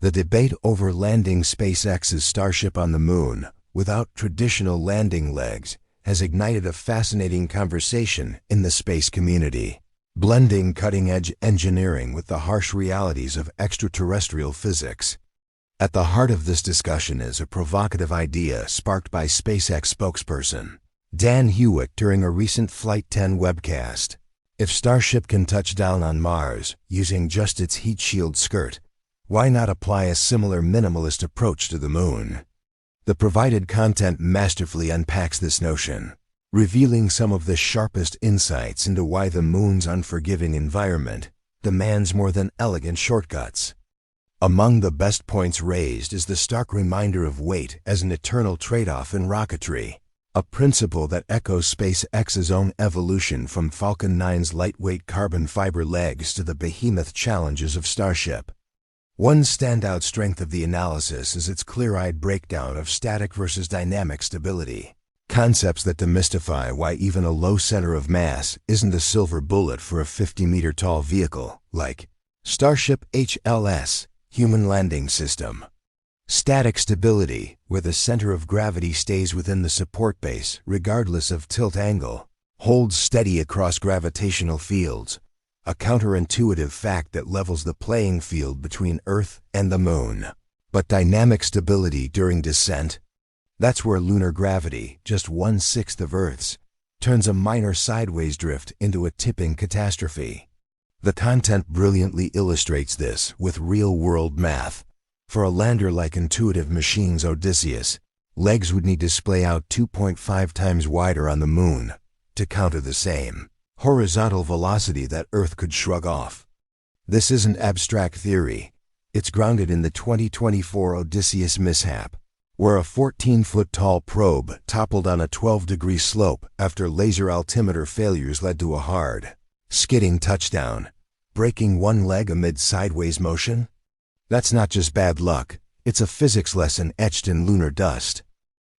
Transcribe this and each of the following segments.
The debate over landing SpaceX's Starship on the Moon without traditional landing legs has ignited a fascinating conversation in the space community, blending cutting-edge engineering with the harsh realities of extraterrestrial physics. At the heart of this discussion is a provocative idea sparked by SpaceX spokesperson Dan Huot during a recent Flight 10 webcast. If Starship can touch down on Mars using just its heat shield skirt, why not apply a similar minimalist approach to the Moon? The provided content masterfully unpacks this notion, revealing some of the sharpest insights into why the Moon's unforgiving environment demands more than elegant shortcuts. Among the best points raised is the stark reminder of weight as an eternal trade-off in rocketry, a principle that echoes SpaceX's own evolution from Falcon 9's lightweight carbon fiber legs to the behemoth challenges of Starship. One standout strength of the analysis is its clear-eyed breakdown of static versus dynamic stability, concepts that demystify why even a low center of mass isn't a silver bullet for a 50-meter-tall vehicle like Starship HLS, Human Landing System. Static stability, where the center of gravity stays within the support base regardless of tilt angle, holds steady across gravitational fields, a counterintuitive fact that levels the playing field between Earth and the Moon. But dynamic stability during descent? That's where lunar gravity, just 1/6 of Earth's, turns a minor sideways drift into a tipping catastrophe. The content brilliantly illustrates this with real-world math. For a lander like intuitive machine's Odysseus, legs would need to splay out 2.5 times wider on the Moon to counter the same horizontal velocity that Earth could shrug off. This isn't abstract theory. It's grounded in the 2024 Odysseus mishap, where a 14-foot-tall probe toppled on a 12-degree slope after laser altimeter failures led to a hard, skidding touchdown, breaking one leg amid sideways motion. That's not just bad luck, it's a physics lesson etched in lunar dust.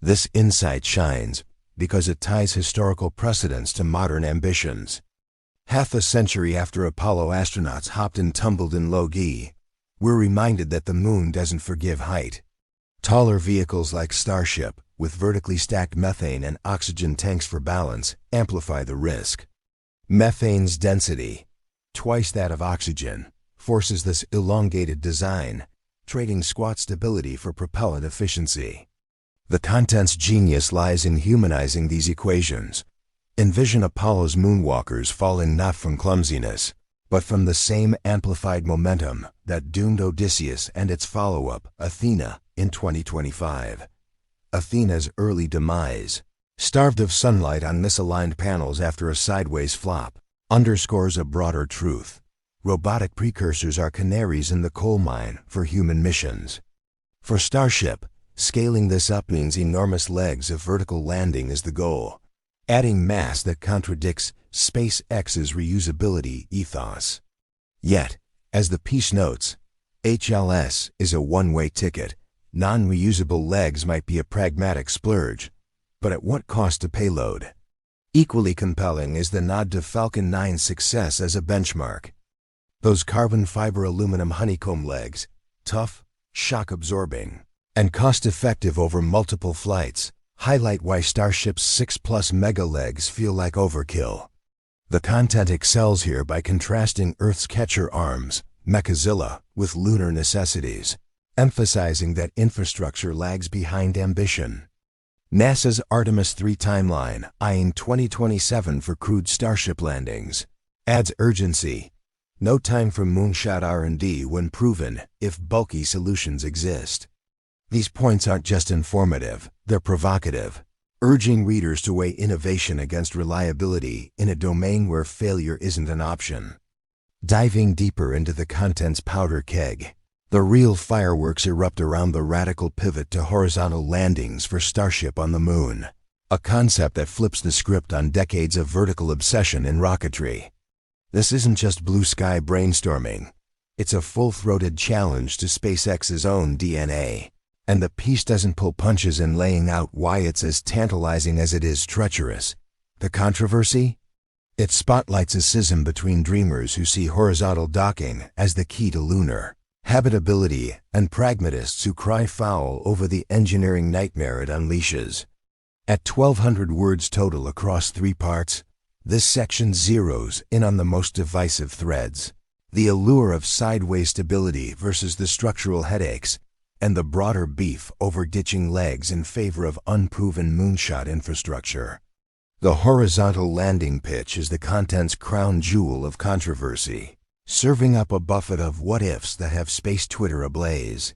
This insight shines because it ties historical precedents to modern ambitions. Half a century after Apollo astronauts hopped and tumbled in low-G, we're reminded that the Moon doesn't forgive height. Taller vehicles like Starship, with vertically stacked methane and oxygen tanks for balance, amplify the risk. Methane's density, twice that of oxygen, forces this elongated design, trading squat stability for propellant efficiency. The content's genius lies in humanizing these equations. Envision Apollo's moonwalkers falling not from clumsiness, but from the same amplified momentum that doomed Odysseus and its follow-up, Athena, in 2025. Athena's early demise, starved of sunlight on misaligned panels after a sideways flop, underscores a broader truth. Robotic precursors are canaries in the coal mine for human missions. For Starship, scaling this up means enormous legs of vertical landing is the goal, adding mass that contradicts SpaceX's reusability ethos. Yet, as the piece notes, HLS is a one-way ticket. Non-reusable legs might be a pragmatic splurge, but at what cost to payload? Equally compelling is the nod to Falcon 9's success as a benchmark. Those carbon fiber aluminum honeycomb legs, tough, shock-absorbing, and cost-effective over multiple flights, highlight why Starship's 6+ mega legs feel like overkill. The content excels here by contrasting Earth's catcher arms, Mechazilla, with lunar necessities, emphasizing that infrastructure lags behind ambition. NASA's Artemis 3 timeline, eyeing 2027 for crewed Starship landings, adds urgency. No time for moonshot R&D when proven, if bulky solutions exist. These points aren't just informative, they're provocative, urging readers to weigh innovation against reliability in a domain where failure isn't an option. Diving deeper into the content's powder keg, the real fireworks erupt around the radical pivot to horizontal landings for Starship on the Moon, a concept that flips the script on decades of vertical obsession in rocketry. This isn't just blue-sky brainstorming. It's a full-throated challenge to SpaceX's own DNA. And the piece doesn't pull punches in laying out why it's as tantalizing as it is treacherous. The controversy? It spotlights a schism between dreamers who see horizontal docking as the key to lunar, habitability, and pragmatists who cry foul over the engineering nightmare it unleashes. At 1,200 words total across 3 parts, this section zeroes in on the most divisive threads: the allure of sideways stability versus the structural headaches, and the broader beef over ditching legs in favor of unproven moonshot infrastructure. The horizontal landing pitch is the content's crown jewel of controversy, serving up a buffet of what-ifs that have space Twitter ablaze.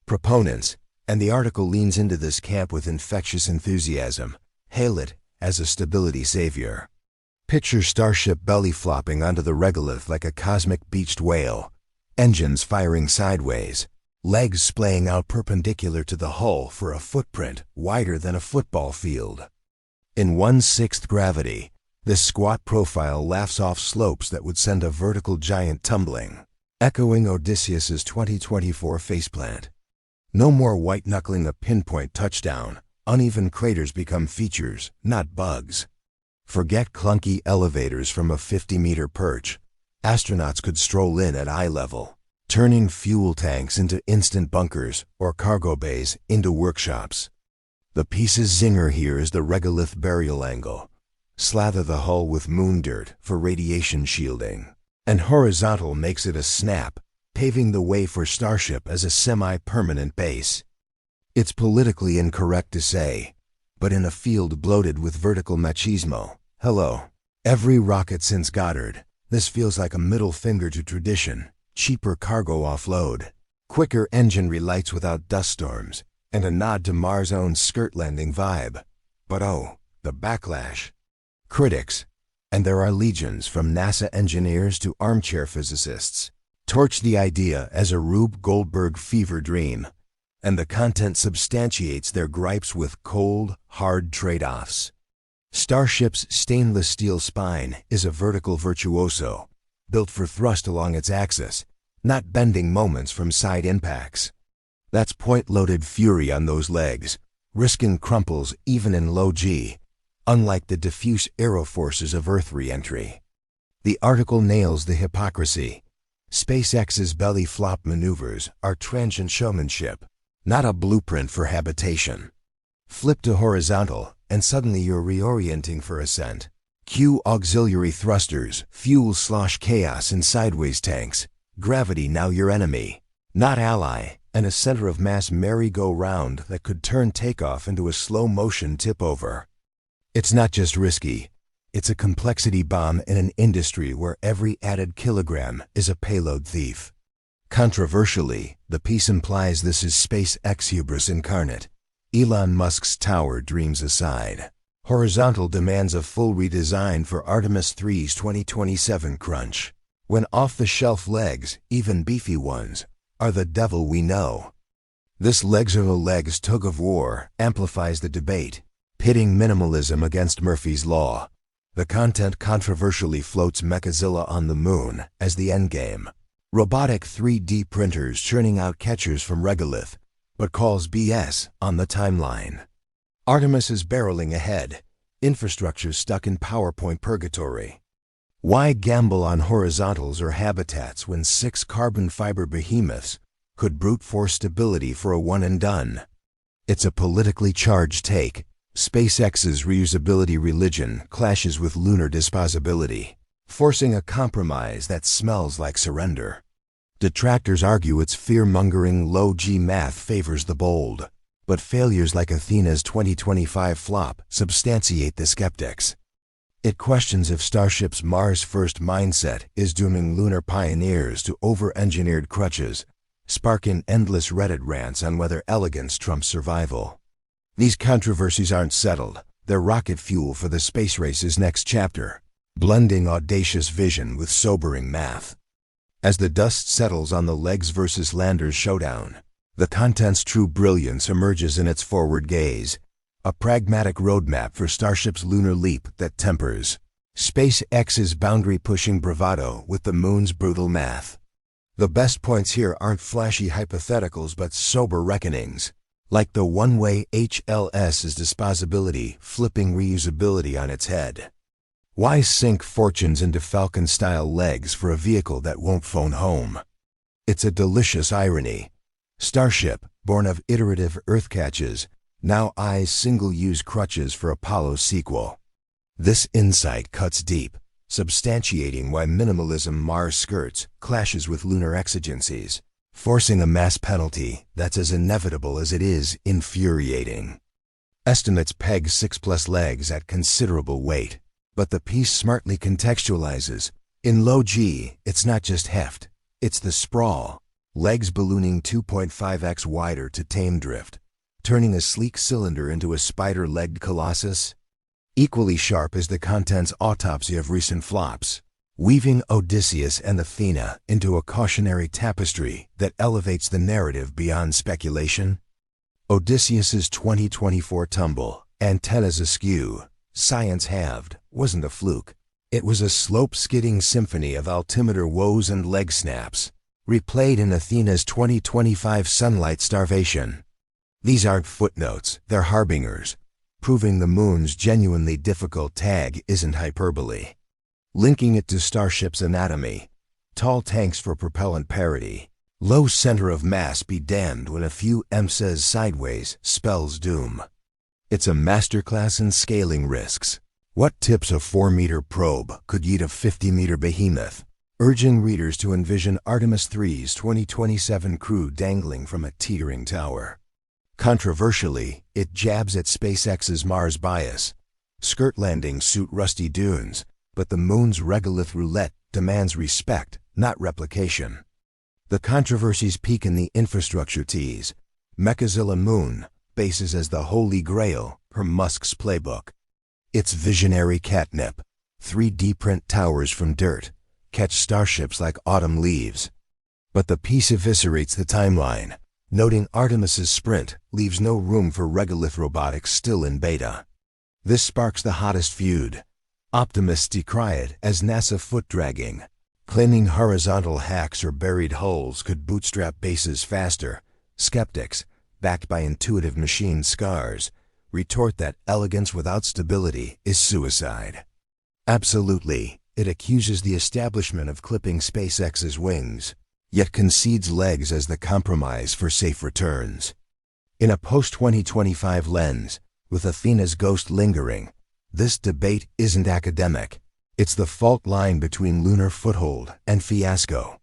Proponents, and the article leans into this camp with infectious enthusiasm, hail it as a stability savior. Picture Starship belly flopping onto the regolith like a cosmic beached whale, engines firing sideways, legs splaying out perpendicular to the hull for a footprint wider than a football field. In 1/6 gravity, this squat profile laughs off slopes that would send a vertical giant tumbling, echoing Odysseus's 2024 faceplant. No more white-knuckling a pinpoint touchdown. Uneven craters become features, not bugs. Forget clunky elevators from a 50-meter perch. Astronauts could stroll in at eye level, turning fuel tanks into instant bunkers or cargo bays into workshops. The piece's zinger here is the regolith burial angle. Slather the hull with moon dirt for radiation shielding, and horizontal makes it a snap, paving the way for Starship as a semi-permanent base. It's politically incorrect to say, but in a field bloated with vertical machismo, hello. Every rocket since Goddard, this feels like a middle finger to tradition, cheaper cargo offload, quicker engine relights without dust storms, and a nod to Mars' own skirt landing vibe. But oh, the backlash. Critics, and there are legions from NASA engineers to armchair physicists, torch the idea as a Rube Goldberg fever dream, and the content substantiates their gripes with cold, hard trade-offs. Starship's stainless steel spine is a vertical virtuoso, built for thrust along its axis, not bending moments from side impacts. That's point-loaded fury on those legs, risking crumples even in low G, unlike the diffuse aeroforces of Earth re-entry. The article nails the hypocrisy. SpaceX's belly flop maneuvers are transient showmanship, not a blueprint for habitation. Flip to horizontal, and suddenly you're reorienting for ascent. Cue auxiliary thrusters, fuel slosh chaos in sideways tanks. Gravity now your enemy, not ally, and a center of mass merry-go-round that could turn takeoff into a slow-motion tip-over. It's not just risky. It's a complexity bomb in an industry where every added kilogram is a payload thief. Controversially, the piece implies this is SpaceX hubris incarnate. Elon Musk's tower dreams aside. Horizontal demands a full redesign for Artemis 3's 2027 crunch. When off-the-shelf legs, even beefy ones, are the devil we know. This legs-are-the-legs tug-of-war amplifies the debate, pitting minimalism against Murphy's Law. The content controversially floats Mechazilla on the moon as the endgame. Robotic 3D printers churning out catchers from regolith, but calls BS on the timeline. Artemis is barreling ahead, infrastructure stuck in PowerPoint purgatory. Why gamble on horizontals or habitats when 6 carbon fiber behemoths could brute force stability for a one and done? It's a politically charged take. SpaceX's reusability religion clashes with lunar disposability, forcing a compromise that smells like surrender. Detractors argue its fear-mongering low-G math favors the bold, but failures like Athena's 2025 flop substantiate the skeptics. It questions if Starship's Mars-first mindset is dooming lunar pioneers to over-engineered crutches, sparking endless Reddit rants on whether elegance trumps survival. These controversies aren't settled. They're rocket fuel for the space race's next chapter, blending audacious vision with sobering math. As the dust settles on the legs versus landers showdown, the content's true brilliance emerges in its forward gaze, a pragmatic roadmap for Starship's lunar leap that tempers SpaceX's boundary-pushing bravado with the moon's brutal math. The best points here aren't flashy hypotheticals but sober reckonings, like the one-way HLS's disposability flipping reusability on its head. Why sink fortunes into Falcon-style legs for a vehicle that won't phone home? It's a delicious irony. Starship, born of iterative Earth catches, now eyes single-use crutches for Apollo's sequel. This insight cuts deep, substantiating why minimalism Mars skirts clashes with lunar exigencies, forcing a mass penalty that's as inevitable as it is infuriating. Estimates peg 6+ legs at considerable weight, but the piece smartly contextualizes. In low G, it's not just heft, it's the sprawl, legs ballooning 2.5x wider to tame drift, turning a sleek cylinder into a spider-legged colossus. Equally sharp is the content's autopsy of recent flops, weaving Odysseus and Athena into a cautionary tapestry that elevates the narrative beyond speculation. Odysseus's 2024 tumble, antennas askew, science halved, wasn't a fluke. It was a slope-skidding symphony of altimeter woes and leg snaps, replayed in Athena's 2025 sunlight starvation. These aren't footnotes, they're harbingers, proving the moon's genuinely difficult tag isn't hyperbole. Linking it to Starship's anatomy, tall tanks for propellant parity, low center of mass be damned when a few says sideways spells doom. It's a masterclass in scaling risks. What tips a 4-meter probe could yeet a 50-meter behemoth, urging readers to envision Artemis 3's 2027 crew dangling from a teetering tower. Controversially, it jabs at SpaceX's Mars bias. Skirt landings suit rusty dunes, but the moon's regolith roulette demands respect, not replication. The controversies peak in the infrastructure tease. Mechazilla moon bases as the holy grail per Musk's playbook. It's visionary catnip. 3D print towers from dirt, catch starships like autumn leaves. But the piece eviscerates the timeline, noting Artemis's sprint leaves no room for regolith robotics still in beta. This sparks the hottest feud. Optimists decry it as NASA foot-dragging, claiming horizontal hacks or buried hulls could bootstrap bases faster. Skeptics, backed by intuitive machine scars, retort that elegance without stability is suicide. Absolutely, it accuses the establishment of clipping SpaceX's wings, yet concedes legs as the compromise for safe returns. In a post-2025 lens, with Athena's ghost lingering, this debate isn't academic. It's the fault line between lunar foothold and fiasco.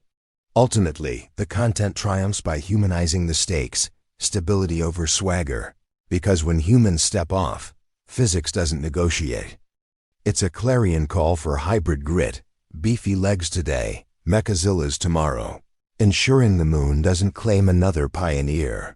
Ultimately, the content triumphs by humanizing the stakes, stability over swagger, because when humans step off, physics doesn't negotiate. It's a clarion call for hybrid grit, beefy legs today, Mechazillas tomorrow, ensuring the moon doesn't claim another pioneer.